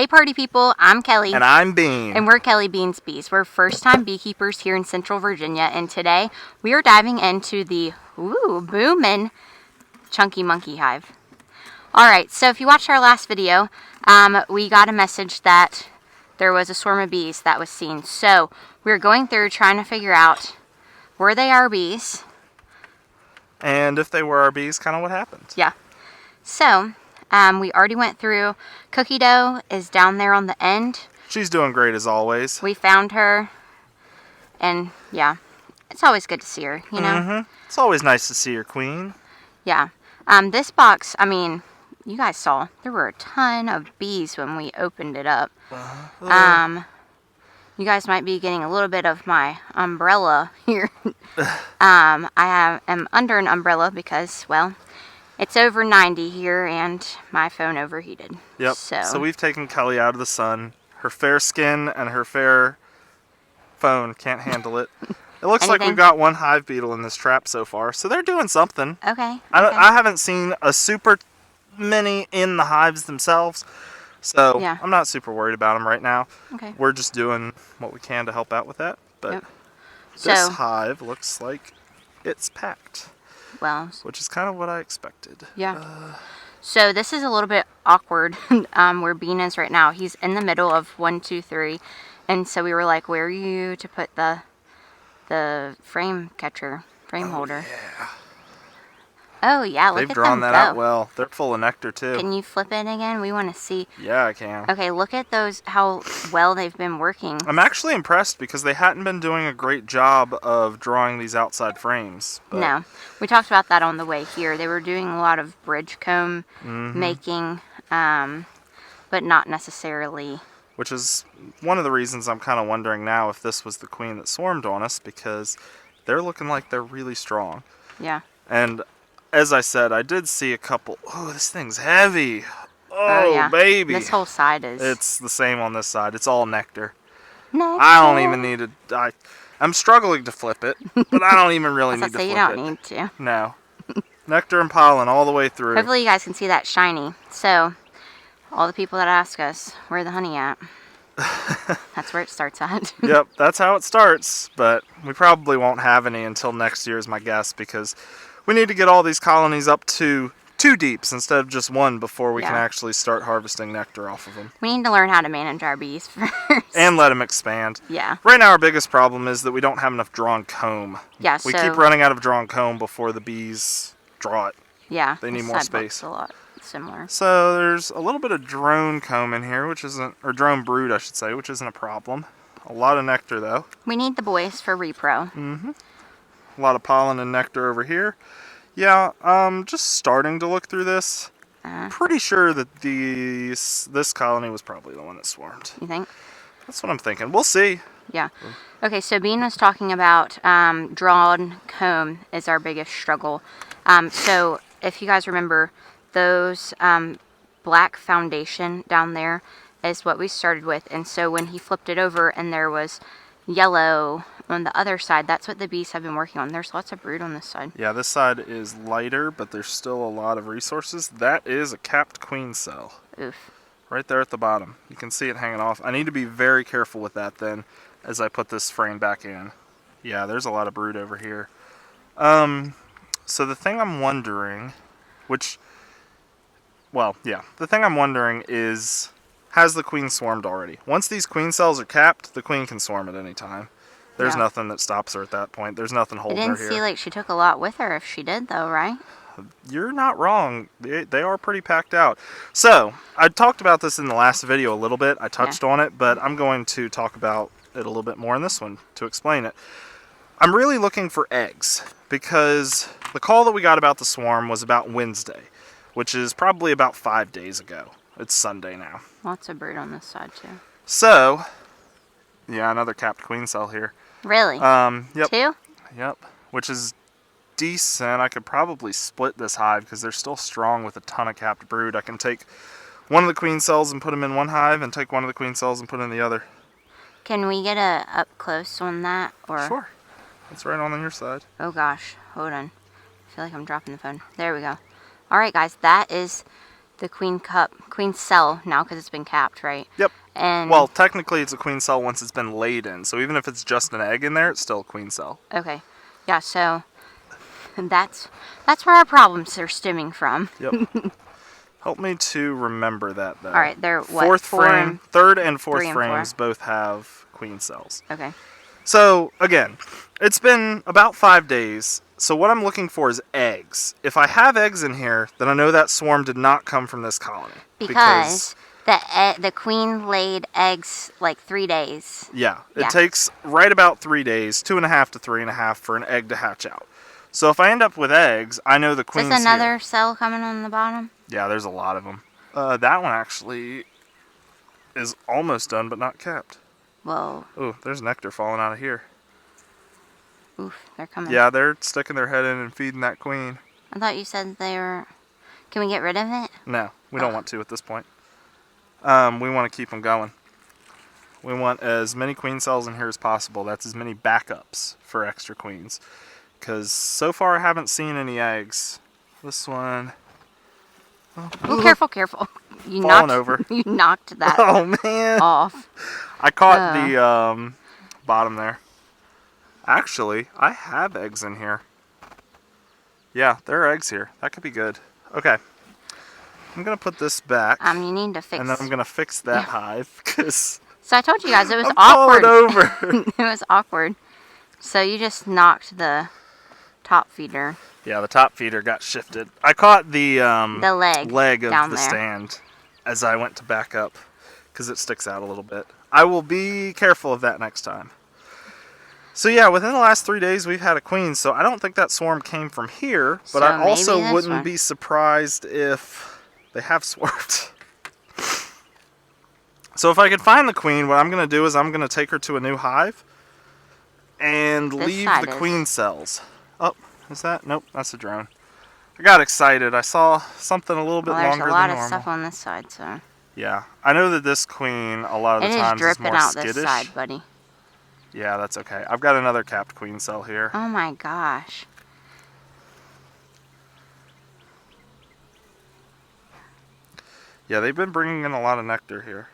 Hey party people, I'm Kelly. And I'm Bean. And we're Kelly Beans Bees. We're first-time beekeepers here in Central Virginia, and today we are diving into the boomin' Chunky Monkey Hive. Alright, so if you watched our last video, we got a message that there was a swarm of bees that was seen. So we're going through trying to figure out, were they our bees? And if they were our bees, kind of what happened. Yeah. So, we already went through. Cookie Dough is down there on the end. She's doing great as always. We found her. And, yeah. It's always good to see her, you know? Mm-hmm. It's always nice to see your queen. Yeah. This box, I mean, you guys saw. There were a ton of bees when we opened it up. You guys might be getting a little bit of my umbrella here. I am under an umbrella because, well, it's over 90 here and my phone overheated. Yep. So we've taken Kelly out of the sun. Her fair skin and her fair phone can't handle it. It looks like we've got one hive beetle in this trap so far, so they're doing something. Okay. I haven't seen a super many in the hives themselves, so yeah. I'm not super worried about them right now. Okay. We're just doing what we can to help out with that. But this hive looks like it's packed. Well, which is kind of what I expected. Yeah. So this is a little bit awkward where Bean is right now. He's in the middle of 1, 2, 3, and so we were like, "Where are you to put the frame holder?" Yeah. Oh yeah, look at them go. They've drawn that out well. They're full of nectar too. Can you flip it again? We want to see. Yeah, I can. Okay, look at those, how well they've been working. I'm actually impressed because they hadn't been doing a great job of drawing these outside frames. But... No, we talked about that on the way here. They were doing a lot of bridge comb making, but not necessarily. Which is one of the reasons I'm kind of wondering now if this was the queen that swarmed on us, because they're looking like they're really strong. Yeah. And as I said, I did see a couple. Oh, this thing's heavy. Oh, yeah. Baby. This whole side is. It's the same on this side. It's all nectar. Nectar. I don't even need to. I'm struggling to flip it, but I don't even really need to flip it. You don't need to. No. Nectar and pollen all the way through. Hopefully you guys can see that shiny. So, all the people that ask us, where's the honey at? That's where it starts at. Yep, that's how it starts, but we probably won't have any until next year is my guess, because we need to get all these colonies up to 2 deeps instead of just 1 before we can actually start harvesting nectar off of them. We need to learn how to manage our bees first. And let them expand. Yeah. Right now our biggest problem is that we don't have enough drawn comb. Yeah, we keep running out of drawn comb before the bees draw it. Yeah. They need more space. A lot similar. So there's a little bit of drone comb in here, which isn't, or drone brood I should say, which isn't a problem. A lot of nectar though. We need the boys for repro. Mm-hmm. A lot of pollen and nectar over here. Yeah, just starting to look through this. Pretty sure that this colony was probably the one that swarmed. You think? That's what I'm thinking. We'll see. Yeah. Okay, so Bean was talking about drawn comb is our biggest struggle. So if you guys remember, those black foundation down there is what we started with. And so when he flipped it over and there was yellow on the other side, that's what the bees have been working on. There's lots of brood on this side. Yeah, this side is lighter, but there's still a lot of resources. That is a capped queen cell. Oof. Right there at the bottom. You can see it hanging off. I need to be very careful with that then as I put this frame back in. Yeah, there's a lot of brood over here. So the thing I'm wondering, the thing I'm wondering is, has the queen swarmed already? Once these queen cells are capped, the queen can swarm at any time. There's nothing that stops her at that point. There's nothing holding her here. It didn't see like she took a lot with her if she did though, right? You're not wrong. They are pretty packed out. So, I talked about this in the last video a little bit. I touched on it, but I'm going to talk about it a little bit more in this one to explain it. I'm really looking for eggs because the call that we got about the swarm was about Wednesday, which is probably about 5 days ago. It's Sunday now. Lots of brood on this side too. So, yeah, another capped queen cell here. Really? Yep. 2? Yep. Which is decent. I could probably split this hive because they're still strong with a ton of capped brood. I can take one of the queen cells and put them in one hive and take one of the queen cells and put in the other. Can we get a up close on that? Or? Sure. It's right on your side. Oh gosh. Hold on. I feel like I'm dropping the phone. There we go. Alright guys, that is the queen cell now because it's been capped, right? Yep. And Well, technically it's a queen cell once it's been laid in. So even if it's just an egg in there, it's still a queen cell. okay, yeah. So that's where our problems are stemming from. Yep. Help me to remember that, though. All right, they're what? Third and fourth three and frames four. both have queen cells. Okay. So, again, it's been about 5 days. So what I'm looking for is eggs. If I have eggs in here, then I know that swarm did not come from this colony. Because the queen laid eggs like 3 days. Yeah, it takes right about 3 days, 2.5 to 3.5, for an egg to hatch out. So if I end up with eggs, I know the queen's Is this another here. cell coming on the bottom? Yeah, there's a lot of them. That one actually is almost done, but not capped. Whoa. Oh, there's nectar falling out of here. Oof, they're coming. Yeah, they're sticking their head in and feeding that queen. I thought you said they were... Can we get rid of it? No, we don't want to at this point. We want to keep them going. We want as many queen cells in here as possible. That's as many backups for extra queens. Because so far I haven't seen any eggs. This one... Oh, careful. You Falling knocked, over. You knocked that Oh, man. off. I caught the bottom there. Actually, I have eggs in here. Yeah, there are eggs here. That could be good. Okay. I'm going to put this back. You need to fix... And then I'm going to fix that hive. Because So I told you guys it was I'm awkward. falling over. It was awkward. So you just knocked the top feeder. Yeah, the top feeder got shifted. I caught the leg of down the there. stand as I went to back up. Because it sticks out a little bit. I will be careful of that next time. So yeah, within the last 3 days we've had a queen, so I don't think that swarm came from here, but So I also maybe this wouldn't one. be surprised if they have swarmed. So if I could find the queen, what I'm going to do is I'm going to take her to a new hive and This leave side the is. queen cells. Oh, is that? Nope, that's a drone. I got excited. I saw something a little bit Well, there's longer a lot than of normal. stuff on this side, so... Yeah, I know that this queen a lot of It the is times is dripping more out skittish. this side, buddy. Yeah, that's okay. I've got another capped queen cell here. Oh my gosh. Yeah, they've been bringing in a lot of nectar here.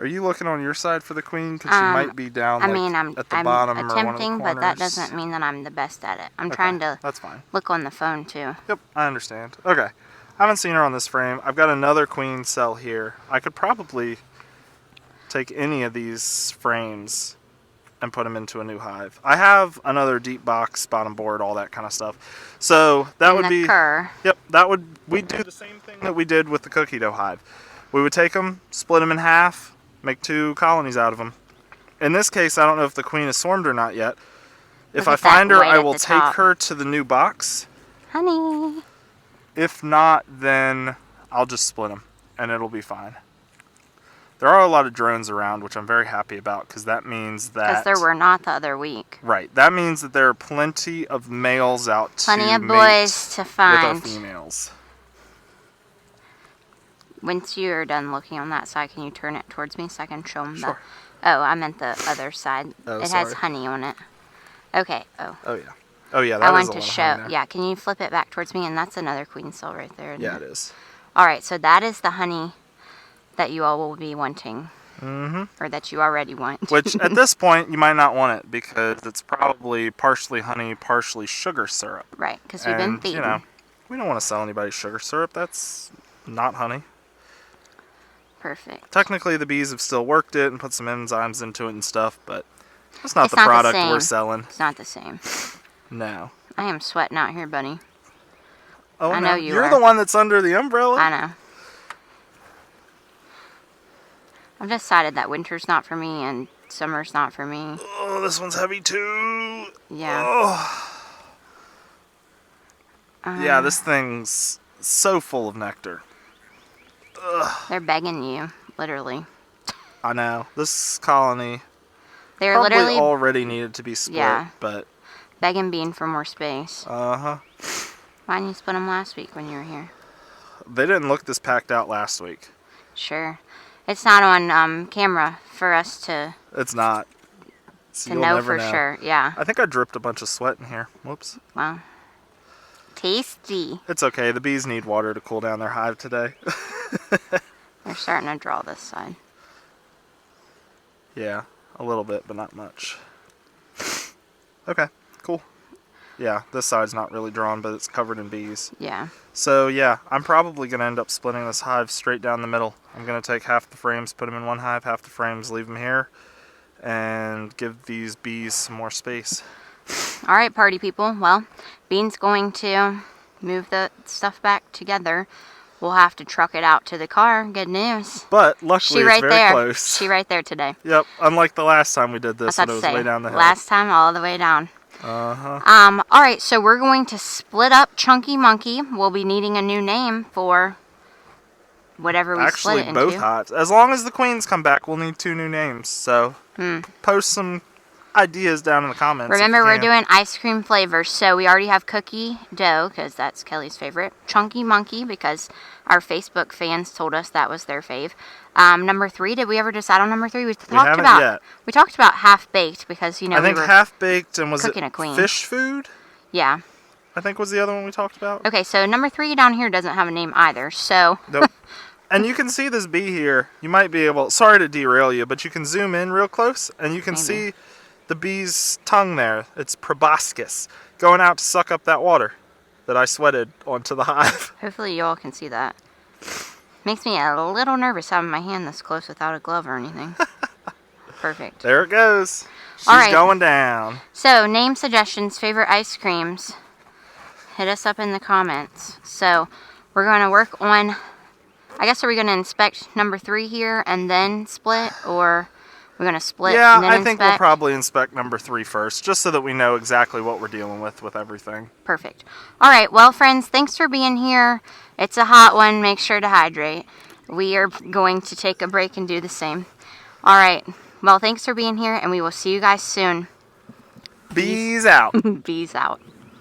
Are you looking on your side for the queen? Because she might be down I mean, at the I'm bottom or one of the attempting, but that corners. doesn't mean that I'm the best at it. I'm Okay, trying to that's fine. look on the phone, too. Yep, I understand. Okay. I haven't seen her on this frame. I've got another queen cell here. I could probably take any of these frames and put them into a new hive. I have another deep box, bottom board, all that kind of stuff. So that would be... Yep, we'd do the same thing that we did with the cookie dough hive. We would take them, split them in half, make 2 colonies out of them. In this case, I don't know if the queen is swarmed or not yet. If I find her, I will take her to the new box. Honey. If not, then I'll just split them, and it'll be fine. There are a lot of drones around, which I'm very happy about, because that means that... Because there were not the other week. Right. That means that there are plenty of males out Plenty to of mate boys to find. with our females. Once you're done looking on that side, can you turn it towards me so I can show them Sure. Oh, I meant the other side. Oh, it sorry. has honey on it. Okay. Oh. Oh, yeah. Oh, yeah, I that is want a to lot of show. honey there. Yeah, can you flip it back towards me? And that's another queen cell right there. Yeah, it is. All right, so that is the honey that you all will be wanting. Mm-hmm. Or that you already want. Which, at this point, you might not want it, because it's probably partially honey, partially sugar syrup. Right, because we've been feeding. You know, we don't want to sell anybody sugar syrup. That's not honey. Perfect. Technically, the bees have still worked it and put some enzymes into it and stuff, but that's not It's the not the product same. we're selling. It's not the same. No. I am sweating out here, buddy. Oh, I no. know you You're are. the one that's under the umbrella. I know. I've decided that winter's not for me and summer's not for me. Oh, this one's heavy too. Yeah. Oh. Yeah, this thing's so full of nectar. Ugh. They're begging you, literally. I know. This colony They're probably literally already needed to be split, but... begging Bean for more space. Uh-huh. Why didn't you split them last week when you were here? They didn't look this packed out last week. Sure. It's not on camera for us to... It's not. So To you'll know never for know. sure, yeah. I think I dripped a bunch of sweat in here. Whoops. Wow. Tasty. It's okay. The bees need water to cool down their hive today. They're starting to draw this side. Yeah, a little bit, but not much. Okay, cool. Yeah, this side's not really drawn, but it's covered in bees. Yeah. So yeah, I'm probably going to end up splitting this hive straight down the middle. I'm going to take half the frames, put them in one hive, half the frames, leave them here, and give these bees some more space. All right, party people. Well, Bean's going to move the stuff back together. We'll have to truck it out to the car. Good news. But luckily, it's very close. She right there today. Yep, unlike the last time we did this when it was way down the hill. Last time, all the way down. Uh-huh. All right, so we're going to split up Chunky Monkey. We'll be needing a new name for whatever we split it into. Actually, both hives. As long as the queens come back, we'll need 2 new names. So post some ideas down in the comments. Remember, we're doing ice cream flavors. So we already have cookie dough, because that's Kelly's favorite. Chunky Monkey, because our Facebook fans told us that was their fave. Number 3, did we ever decide on number 3? We haven't yet. We talked about half baked because I think half baked, and was it a queen. fish food? Yeah. I think was the other one we talked about. Okay, so number 3 down here doesn't have a name either. So Nope. And you can see this bee here. You might be able. Sorry to derail you, but you can zoom in real close, and you can see the bee's tongue there. It's proboscis going out to suck up that water that I sweated onto the hive. Hopefully you all can see that. Makes me a little nervous having my hand this close without a glove or anything. Perfect. There it goes. She's All right. going down. So, name suggestions, favorite ice creams. Hit us up in the comments. So, we're going to work on, I guess, are we going to inspect number 3 here and then split? Or we're going to split and then I think we'll inspect? probably inspect number 3 first, just so that we know exactly what we're dealing with everything. Perfect. All right, well, friends, thanks for being here. It's a hot one. Make sure to hydrate. We are going to take a break and do the same. All right. Well, thanks for being here, and we will see you guys soon. Bees out. Bees out.